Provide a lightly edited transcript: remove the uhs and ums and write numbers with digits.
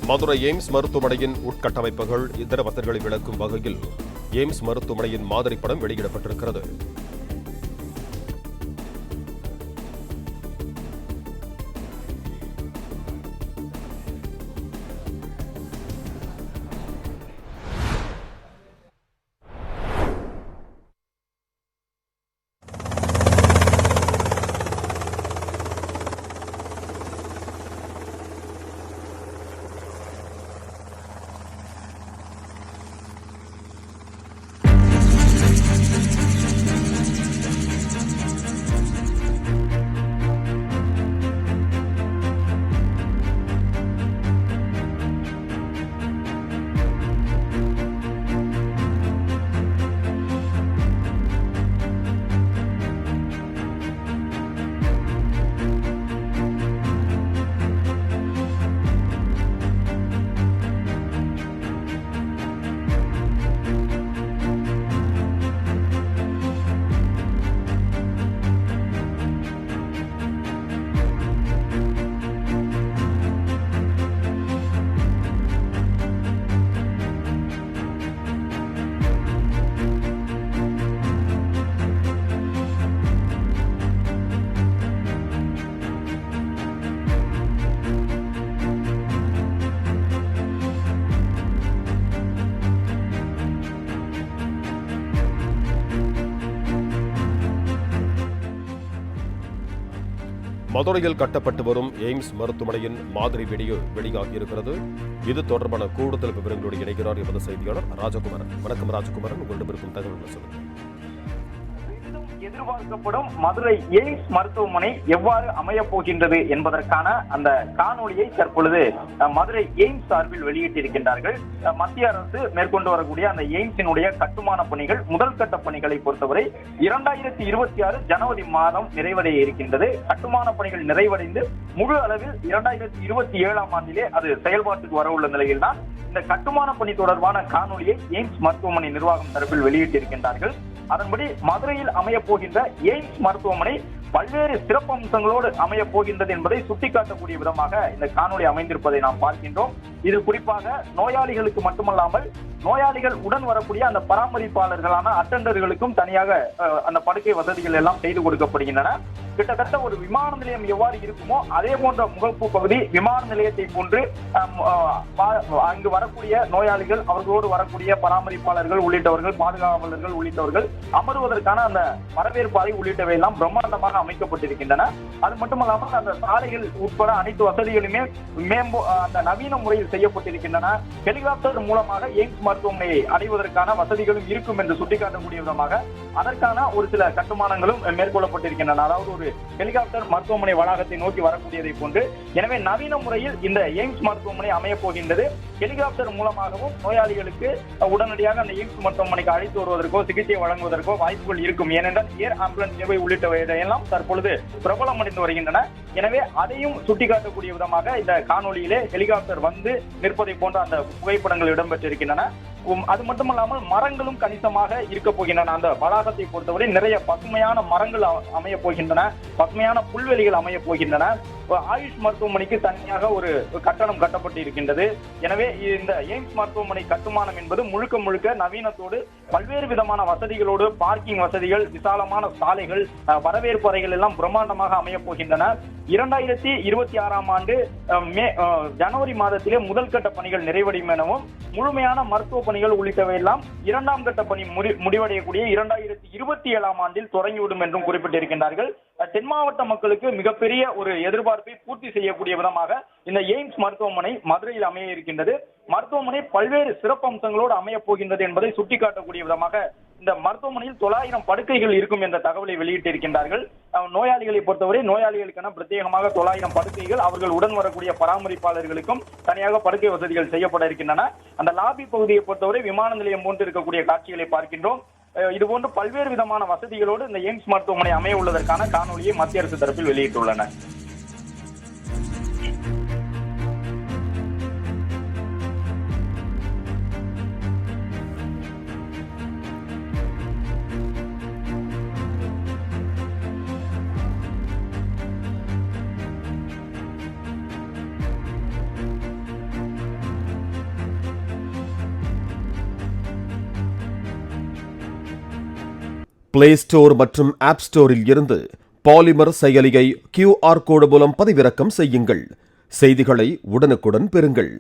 Madurai AIIMS மருத்துவமனையின் உட்கட்டமைப்புகள் இதர வசதிகளை விளக்கும் வகையில் எய்ம்ஸ் மருத்துவமனையின் மாதிரி படம் வெளியிடப்பட்டிருக்கிறது. மதுரையில் கட்டப்பட்டு வரும் எய்ம்ஸ் மருத்துவமனையின் மாதிரி வீடியோ வெளியாகியிருக்கிறது. இது தொடர்பான கூடுதல் விவரங்களோடு இணைகிறார் எமது செய்தியாளர் ராஜகுமாரன். வணக்கம் ராஜகுமாரன், உங்களிடம் இருக்கும் தகவல்கள் சொல்லுங்கள். எதிர்பார்க்கப்படும் மதுரை எய்ம்ஸ் மருத்துவமனை எவ்வாறு அமையப் போகின்றது என்பதற்கான அந்த காணொலியை தற்பொழுது மதுரை எய்ம்ஸ் சார்பில் வெளியிட்டிருக்கின்றார்கள். மத்திய அரசு மேற்கொண்டு வரக்கூடிய அந்த எய்ம்ஸினுடைய கட்டுமான பணிகள் முதல் கட்ட பணிகளை பொறுத்தவரை 2026 ஜனவரி மாதம் நிறைவடைய இருக்கின்றது. கட்டுமான பணிகள் நிறைவடைந்து முழு அளவில் 2027 ஆண்டிலே அது செயல்பாட்டுக்கு வர உள்ள நிலையில்தான் இந்த கட்டுமான பணி தொடர்பான காணொலியை எய்ம்ஸ் மருத்துவமனை நிர்வாகம் தரப்பில் வெளியிட்டிருக்கின்றார்கள். அதன்படி மதுரையில் அமைய போகின்ற எய்ம்ஸ் மருத்துவமனை பல்வேறு சிறப்பு அம்சங்களோடு அமைய போகின்றது என்பதை சுட்டிக்காட்டக்கூடிய விதமாக இந்த காணொலி அமைந்திருப்பதை நாம் பார்க்கின்றோம். இது குறிப்பாக நோயாளிகளுக்கு மட்டுமல்லாமல் நோயாளிகள் உடன் வரக்கூடிய அந்த பராமரிப்பாளர்களான அட்டண்டர்களுக்கும் தனியாக அந்த படுக்கை வசதிகள் எல்லாம் செய்து கொடுக்கப்படுகின்றன. கிட்டத்தட்ட ஒரு விமான நிலையம் எவ்வாறு இருக்குமோ அதே போன்ற முகப்பு பகுதி விமான நிலையத்தை போன்று அங்கு வரக்கூடிய நோயாளிகள், அவர்களோடு வரக்கூடிய பராமரிப்பாளர்கள் உள்ளிட்டவர்கள், பாதுகாவலர்கள் உள்ளிட்டவர்கள் அமருவதற்கான அந்த வரவேற்பாதை உள்ளிட்டவை எல்லாம் பிரம்மாண்டமாக அமைக்கப்பட்டிருக்கின்றன. அது மட்டுமல்லாமல் அந்த சாலைகள் உட்பட அனைத்து வசதிகளுமே அந்த நவீன முறையில் செய்யப்பட்டிருக்கின்றன. ஹெலிகாப்டர் மூலமாக எய்ம்ஸ் மருத்துவமனையை அடைவதற்கான வசதிகளும் இருக்கும் என்று சுட்டிக்காட்டக்கூடிய விதமாக அதற்கான ஒரு சில கட்டுமானங்களும் மேற்கொள்ளப்பட்டிருக்கின்றன. அதாவது ஒரு ஹெலிகாப்டர் மருத்துவமனை வளாகத்தை நோக்கி வரக்கூடியதை போன்று. எனவே நவீன முறையில் இந்த எய்ம்ஸ் மருத்துவமனை அமைய போகின்றது. ஹெலிகாப்டர் மூலமாகவும் நோயாளிகளுக்கு உடனடியாக அந்த எய்ம்ஸ் மருத்துவமனைக்கு அழைத்து வருவதற்கோ சிகிச்சை வழங்குவதற்கோ வாய்ப்புகள் இருக்கும். ஏனென்றால் ஏர் ஆம்புலன்ஸ் சேவை உள்ளிட்டவையெல்லாம் தற்பொழுது பிரபலமடைந்து வருகின்றன. எனவே அதையும் சுட்டிக்காட்டக்கூடிய விதமாக இந்த காணொலியிலே ஹெலிகாப்டர் வந்து நிற்பதை போன்ற அந்த புகைப்படங்கள் இடம்பெற்றிருக்கின்றன. அது மட்டுமல்லாமல் மரங்களும் கணிசமாக இருக்க போகின்றன. அந்த வளாகத்தை பொறுத்தவரை நிறைய பசுமையான மரங்கள் அமைய போகின்றன, பசுமையான புல்வெளிகள் அமைய போகின்றன. ஆயுஷ் மருத்துவமனைக்கு தனியாக ஒரு கட்டணம் கட்டப்பட்டு இருக்கின்றது. எனவே இந்த எய்ம்ஸ் மருத்துவமனை கட்டுமானம் என்பது முழுக்க முழுக்க நவீனத்தோடு பல்வேறு விதமான வசதிகளோடு, பார்க்கிங் வசதிகள், விசாலமான சாலைகள், வரவேற்பு அறைகள் எல்லாம் பிரம்மாண்டமாக அமைய போகின்றன. 2026 ஆண்டு ஜனவரி மாதத்திலே முதல் கட்ட பணிகள் நிறைவடையும் எனவும் முழுமையான மருத்துவ பணிகள் உள்ளிட்டவை எல்லாம் இரண்டாம் கட்ட பணி முடிவடையக்கூடிய 2027 ஆண்டில் தொடங்கிவிடும் என்றும் குறிப்பிட்டிருக்கின்றார்கள். தென் மாவட்ட மக்களுக்கு மிகப்பெரிய ஒரு எதிர்பார்ப்பை பூர்த்தி செய்யக்கூடிய விதமாக இந்த எய்ம்ஸ் மருத்துவமனை மதுரையில் அமைய இருக்கின்றது. மருத்துவமனை பல்வேறு சிறப்பு அம்சங்களோடு அமைய போகின்றது என்பதை சுட்டிக்காட்டக்கூடிய விதமாக இந்த மருத்துவமனையில் 900 படுக்கைகள் இருக்கும் என்ற தகவலை வெளியிட்டிருக்கின்றார்கள். நோயாளிகளை பொறுத்தவரை நோயாளிகளுக்கான பிரத்யேகமாக 900 படுக்கைகள், அவர்கள் உடன் வரக்கூடிய பராமரிப்பாளர்களுக்கும் தனியாக படுக்கை வசதிகள் செய்யப்பட இருக்கின்றன. அந்த லாபி பகுதியை பொறுத்தவரை விமான நிலையம் போன்று இருக்கக்கூடிய காட்சிகளை பார்க்கின்றோம். இதுபோன்று பல்வேறு விதமான வசதிகளோடு இந்த எய்ம்ஸ் மருத்துவமனை அமைய உள்ளதற்கான காணொலியை மத்திய அரசு தரப்பில் வெளியிட்டுள்ளனர். பிளே ஸ்டோர் மற்றும் ஆப் ஸ்டோரில் இருந்து பாலிமர் செயலியை QR கோடு மூலம் பதிவிறக்கம் செய்யுங்கள். செய்திகளை உடனுக்குடன் பெறுங்கள்.